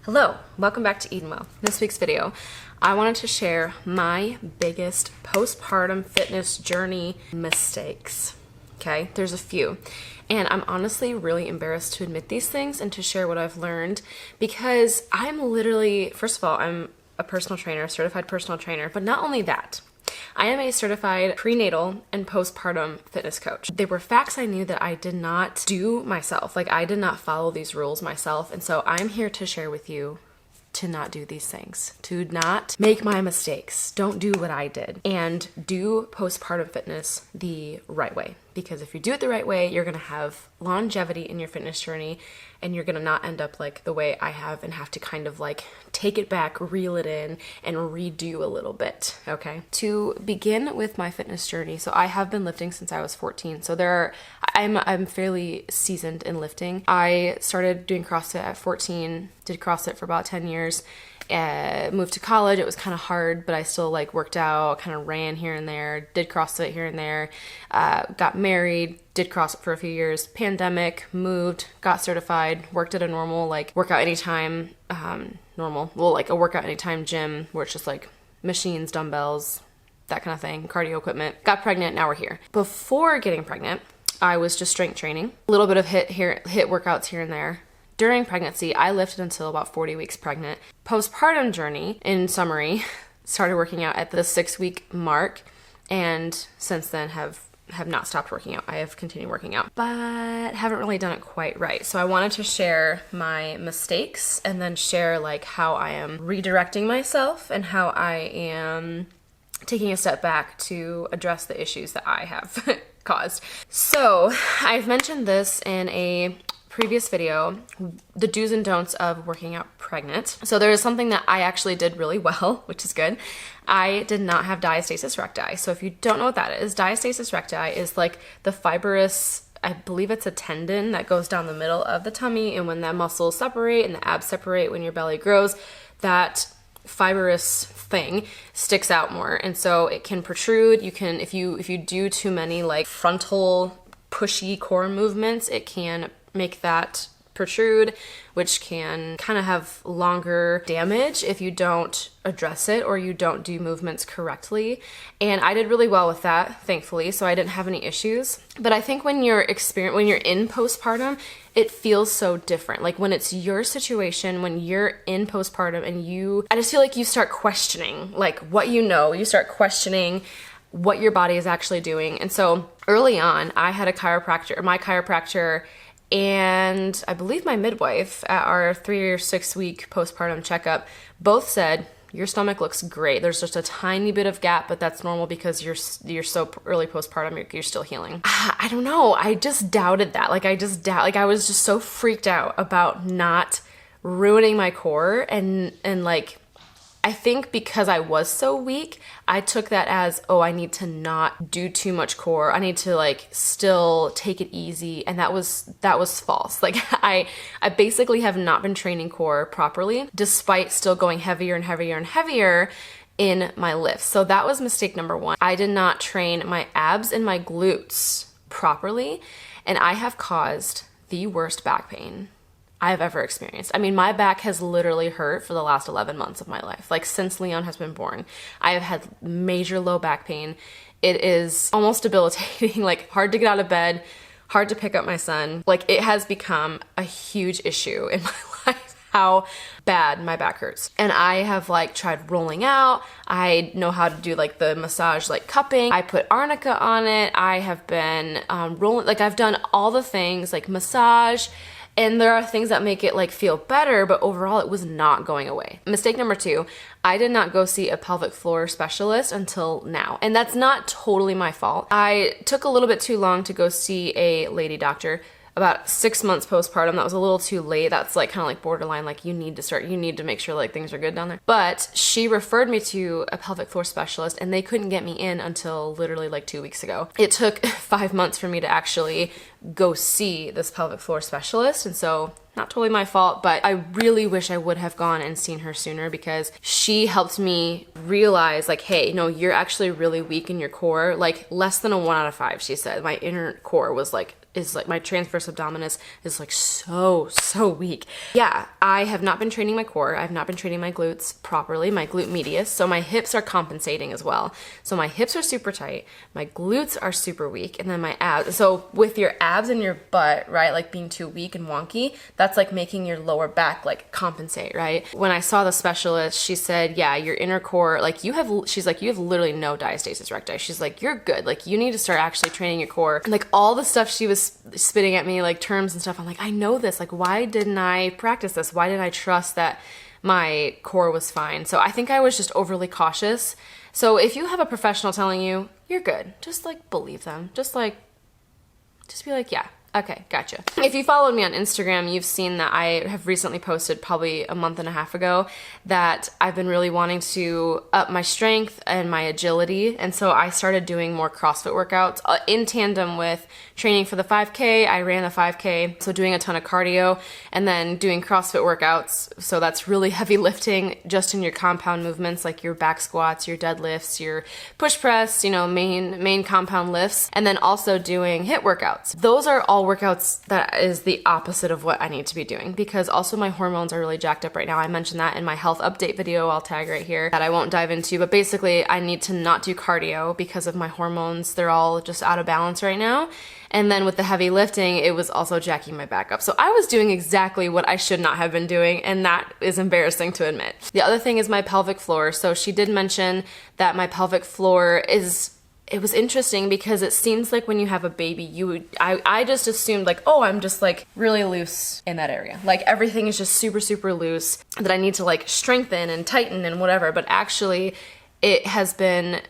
Hello, welcome back to Eating Well. In this week's video, I wanted to share my biggest postpartum fitness journey mistakes. Okay, there's a few. And I'm honestly really embarrassed to admit these things and to share what I've learned because I'm literally, first of all, I'm a personal trainer, certified personal trainer, but not only that, I am a certified prenatal and postpartum fitness coach. There were facts I knew that I did not do myself. Like I did not follow these rules myself. And so I'm here to share with you to not do these things, to not make my mistakes. Don't do what I did and do postpartum fitness the right way. Because if you do it the right way, you're gonna have longevity in your fitness journey and you're gonna not end up like the way I have and have to kind of like take it back, reel it in, and redo a little bit, okay? To begin with my fitness journey, so I have been lifting since I was 14. So I'm fairly seasoned in lifting. I started doing CrossFit at 14, did CrossFit for about 10 years. Moved to college. It was kind of hard, but I still like worked out, kind of ran here and there, did CrossFit here and there, got married, did CrossFit for a few years, pandemic, moved, got certified, worked at a normal like workout anytime, a workout anytime gym where it's just like machines, dumbbells, that kind of thing, cardio equipment, got pregnant, now we're here. Before getting pregnant, I was just strength training, a little bit of hit workouts here and there. During pregnancy, I lifted until about 40 weeks pregnant. Postpartum journey, in summary, started working out at the 6-week mark, and since then have not stopped working out. I have continued working out, but haven't really done it quite right. So I wanted to share my mistakes and then share like how I am redirecting myself and how I am taking a step back to address the issues that I have caused. So I've mentioned this in a previous video, the do's and don'ts of working out pregnant. So there is something that I actually did really well, which is good. I did not have diastasis recti. So if you don't know what that is, diastasis recti is like the fibrous, I believe it's a tendon that goes down the middle of the tummy, and when that muscles separate and the abs separate when your belly grows, that fibrous thing sticks out more, and so it can protrude. You can, if you do too many like frontal pushy core movements, it can make that protrude, which can kind of have longer damage if you don't address it or you don't do movements correctly. And I did really well with that, thankfully, so I didn't have any issues. But I think when you're in postpartum, it feels so different. Like when it's your situation, when you're in postpartum and I just feel like you start questioning like what you start questioning what your body is actually doing. And so early on, I had my chiropractor and I believe my midwife at our 3 or 6 week postpartum checkup both said, your stomach looks great. There's just a tiny bit of gap, but that's normal because you're so early postpartum, you're still healing. I don't know. I just doubted that. I was just so freaked out about not ruining my core and like, I think because I was so weak, I took that as, oh, I need to not do too much core. I need to like still take it easy. And that was false. Like I basically have not been training core properly despite still going heavier and heavier and heavier in my lifts. So that was mistake number one. I did not train my abs and my glutes properly. And I have caused the worst back pain I've ever experienced. I mean, my back has literally hurt for the last 11 months of my life. Like since Leon has been born, I have had major low back pain. It is almost debilitating, like hard to get out of bed, hard to pick up my son. Like it has become a huge issue in my life, how bad my back hurts. And I have like tried rolling out. I know how to do like the massage, like cupping. I put arnica on it. I have been rolling, like I've done all the things like massage. And there are things that make it like feel better, but overall it was not going away. Mistake number two, I did not go see a pelvic floor specialist until now. And that's not totally my fault. I took a little bit too long to go see a lady doctor. About 6 months postpartum, that was a little too late. That's like kind of like borderline, like you need to make sure like things are good down there. But she referred me to a pelvic floor specialist and they couldn't get me in until literally like 2 weeks ago. It took 5 months for me to actually go see this pelvic floor specialist. And so not totally my fault, but I really wish I would have gone and seen her sooner because she helped me realize like, hey, no, you're actually really weak in your core. Like less than a 1 out of 5, she said. My inner core was like is like, my transverse abdominis is like so weak. Yeah, I have not been training my core. I've not been training my glutes properly, my glute medius. So my hips are compensating as well. So my hips are super tight, my glutes are super weak, and then my abs. So with your abs and your butt, right, like being too weak and wonky, that's like making your lower back like compensate, right? When I saw the specialist, she said, yeah, your inner core, like she's like, you have literally no diastasis recti. She's like, you're good. Like you need to start actually training your core. And like all the stuff she was spitting at me, like terms and stuff, I'm like, I know this. Like, why didn't I practice this? Why didn't I trust that my core was fine? So I think I was just overly cautious. So if you have a professional telling you you're good, just like believe them. Just be like, yeah, okay, gotcha. If you followed me on Instagram, you've seen that I have recently posted probably a month and a half ago that I've been really wanting to up my strength and my agility. And so I started doing more CrossFit workouts in tandem with training for the 5K. I ran the 5K, so doing a ton of cardio and then doing CrossFit workouts. So that's really heavy lifting just in your compound movements, like your back squats, your deadlifts, your push press, you know, main compound lifts, and then also doing HIIT workouts. Those are all workouts that is the opposite of what I need to be doing, because also my hormones are really jacked up right now. I mentioned that in my health update video, I'll tag right here, that I won't dive into, but basically I need to not do cardio because of my hormones. They're all just out of balance right now. And then with the heavy lifting, it was also jacking my back up. So I was doing exactly what I should not have been doing, and that is embarrassing to admit. The other thing is my pelvic floor. So she did mention that my pelvic floor is, it was interesting because it seems like when you have a baby, I just assumed like, oh, I'm just like really loose in that area. Like everything is just super loose that I need to like strengthen and tighten and whatever. But actually it has been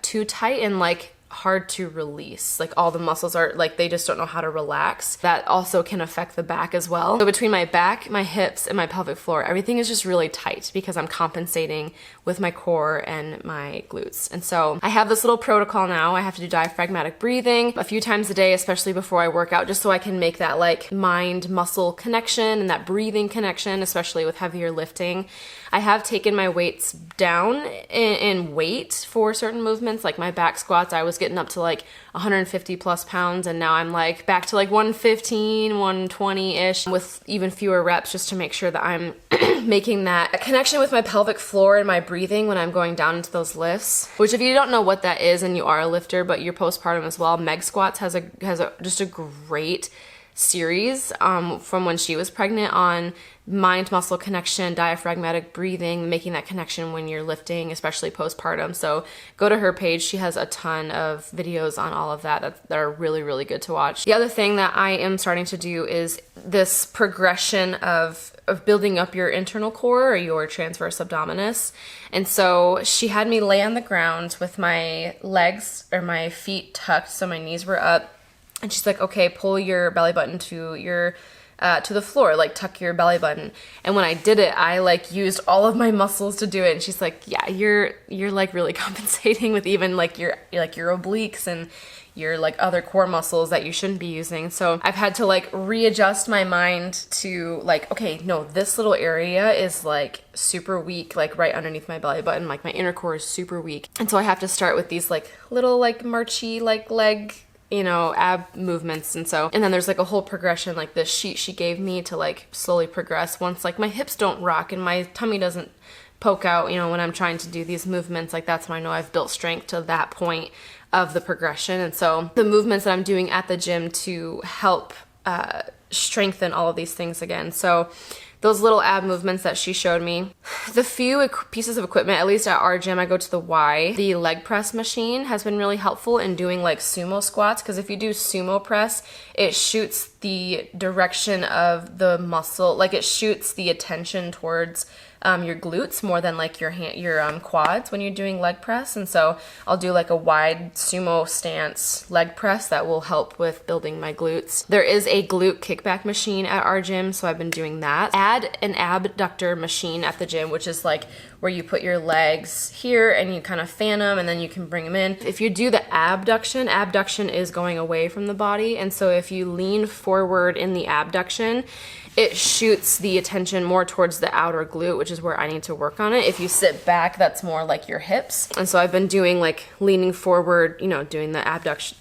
too tight and like hard to release. Like all the muscles are like, they just don't know how to relax. That also can affect the back as well. So between my back, my hips, and my pelvic floor, everything is just really tight because I'm compensating with my core and my glutes. And so I have this little protocol now. I have to do diaphragmatic breathing a few times a day, especially before I work out, just so I can make that like mind muscle connection and that breathing connection, especially with heavier lifting. I have taken my weights down in weight for certain movements, like my back squats. I was getting up to like 150 plus pounds, and now I'm like back to like 115, 120-ish with even fewer reps, just to make sure that I'm making that connection with my pelvic floor and my breathing when I'm going down into those lifts. Which, if you don't know what that is and you are a lifter but you're postpartum as well, Meg Squats has just a great series from when she was pregnant on mind muscle connection, diaphragmatic breathing, making that connection when you're lifting, especially postpartum. So go to her page. She has a ton of videos on all of that are really good to watch. The other thing that I am starting to do is this progression of building up your internal core or your transverse abdominis. And so she had me lay on the ground with my legs or my feet tucked, so my knees were up. And she's like, okay, pull your belly button to your to the floor, like tuck your belly button. And when I did it, I like used all of my muscles to do it. And she's like, yeah, you're like really compensating with even like your obliques and your like other core muscles that you shouldn't be using. So I've had to like readjust my mind to like, okay, no, this little area is like super weak, like right underneath my belly button. Like my inner core is super weak. And so I have to start with these like little like marchy like leg, you know, ab movements. And then there's like a whole progression, like this sheet she gave me to like slowly progress once like my hips don't rock and my tummy doesn't poke out, you know, when I'm trying to do these movements. Like that's when I know I've built strength to that point of the progression. And so the movements that I'm doing at the gym to help strengthen all of these things again. So those little ab movements that she showed me, the few pieces of equipment, at least at our gym, I go to the Y, the leg press machine has been really helpful in doing like sumo squats, because if you do sumo press, it shoots the direction of the muscle, like it shoots the attention towards your glutes more than like your quads when you're doing leg press. And so I'll do like a wide sumo stance leg press that will help with building my glutes. There is a glute kickback machine at our gym, so I've been doing that. Add an abductor machine at the gym, which is like where you put your legs here and you kind of fan them and then you can bring them in. If you do the abduction is going away from the body. And so if you lean forward in the abduction, it shoots the attention more towards the outer glute, which is where I need to work on it. If you sit back, that's more like your hips. And so I've been doing like leaning forward, you know, doing the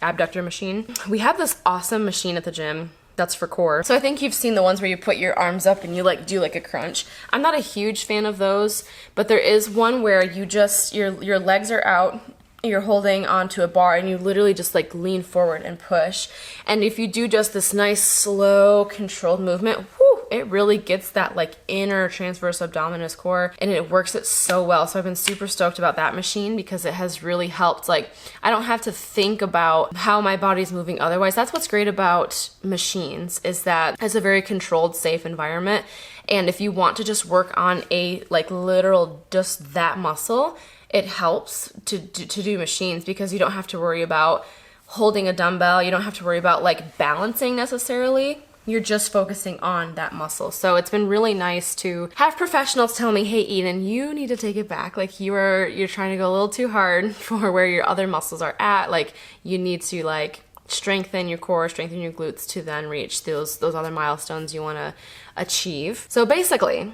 abductor machine. We have this awesome machine at the gym that's for core. So I think you've seen the ones where you put your arms up and you like do like a crunch. I'm not a huge fan of those, but there is one where you just, your legs are out, you're holding onto a bar and you literally just like lean forward and push. And if you do just this nice, slow, controlled movement, whew, it really gets that like inner transverse abdominis core and it works it so well. So I've been super stoked about that machine because it has really helped. Like, I don't have to think about how my body's moving otherwise. That's what's great about machines, is that it's a very controlled, safe environment. And if you want to just work on a like literal just that muscle, it helps to do machines because you don't have to worry about holding a dumbbell. You don't have to worry about like balancing necessarily. You're just focusing on that muscle. So it's been really nice to have professionals tell me, hey, Eden, you need to take it back. Like you're trying to go a little too hard for where your other muscles are at. Like you need to like strengthen your core, strengthen your glutes to then reach those other milestones you want to achieve. So basically,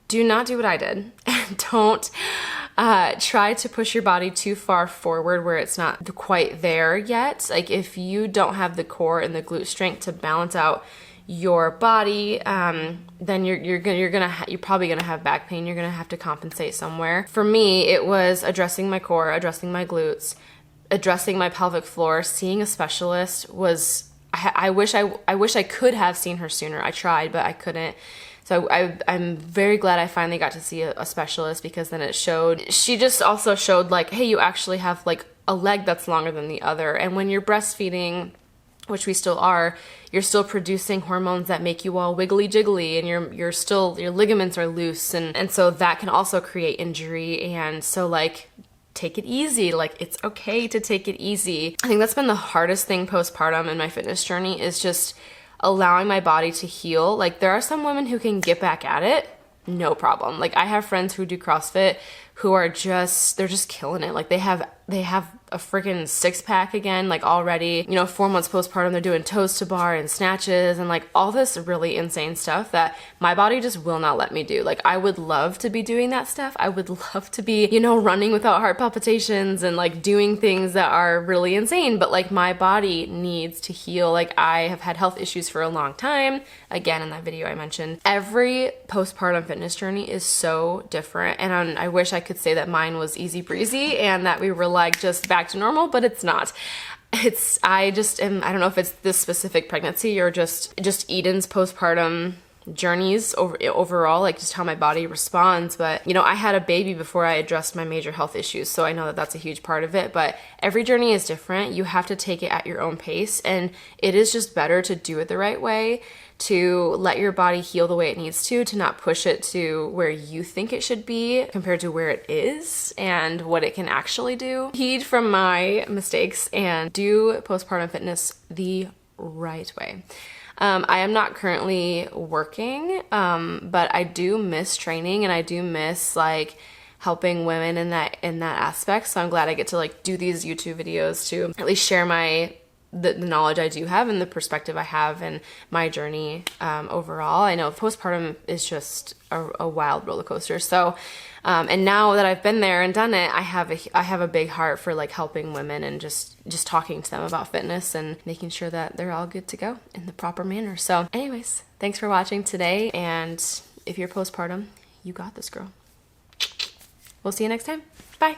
do not do what I did. Don't try to push your body too far forward where it's not quite there yet. Like if you don't have the core and the glute strength to balance out your body, then you're probably gonna have back pain. You're gonna have to compensate somewhere. For me, it was addressing my core, addressing my glutes, addressing my pelvic floor. Seeing a specialist was, I wish I could have seen her sooner. I tried, but I couldn't. So I'm very glad I finally got to see a specialist, because then she just also showed like, hey, you actually have like a leg that's longer than the other. And when you're breastfeeding, which we still are, you're still producing hormones that make you all wiggly jiggly, and your ligaments are loose. And so that can also create injury. And so like, take it easy. Like it's okay to take it easy. I think that's been the hardest thing postpartum in my fitness journey, is just allowing my body to heal. Like there are some women who can get back at it, no problem. Like I have friends who do CrossFit who are they're just killing it. Like they have a freaking six-pack again, like already, 4 months postpartum, they're doing toes to bar and snatches and like all this really insane stuff that my body just will not let me do. Like I would love to be doing that stuff. I would love to be, running without heart palpitations and like doing things that are really insane, but like my body needs to heal. Like I have had health issues for a long time. Again, in that video I mentioned, every postpartum fitness journey is so different. And I wish I could say that mine was easy breezy and that we were like just back to normal, but it's not. I don't know if it's this specific pregnancy or just Eden's postpartum journeys overall, like just how my body responds. But I had a baby before I addressed my major health issues, so I know that that's a huge part of it. But every journey is different. You have to take it at your own pace, and it is just better to do it the right way, to let your body heal the way it needs to not push it to where you think it should be compared to where it is and what it can actually do. Heed from my mistakes and do postpartum fitness the right way. I am not currently working, but I do miss training, and I do miss like helping women in that aspect. So I'm glad I get to like do these YouTube videos to at least share the knowledge I do have and the perspective I have and my journey overall. I know postpartum is just a wild roller coaster. So, and now that I've been there and done it, I have a big heart for like helping women and just talking to them about fitness and making sure that they're all good to go in the proper manner. So anyways, thanks for watching today. And if you're postpartum, you got this, girl. We'll see you next time. Bye.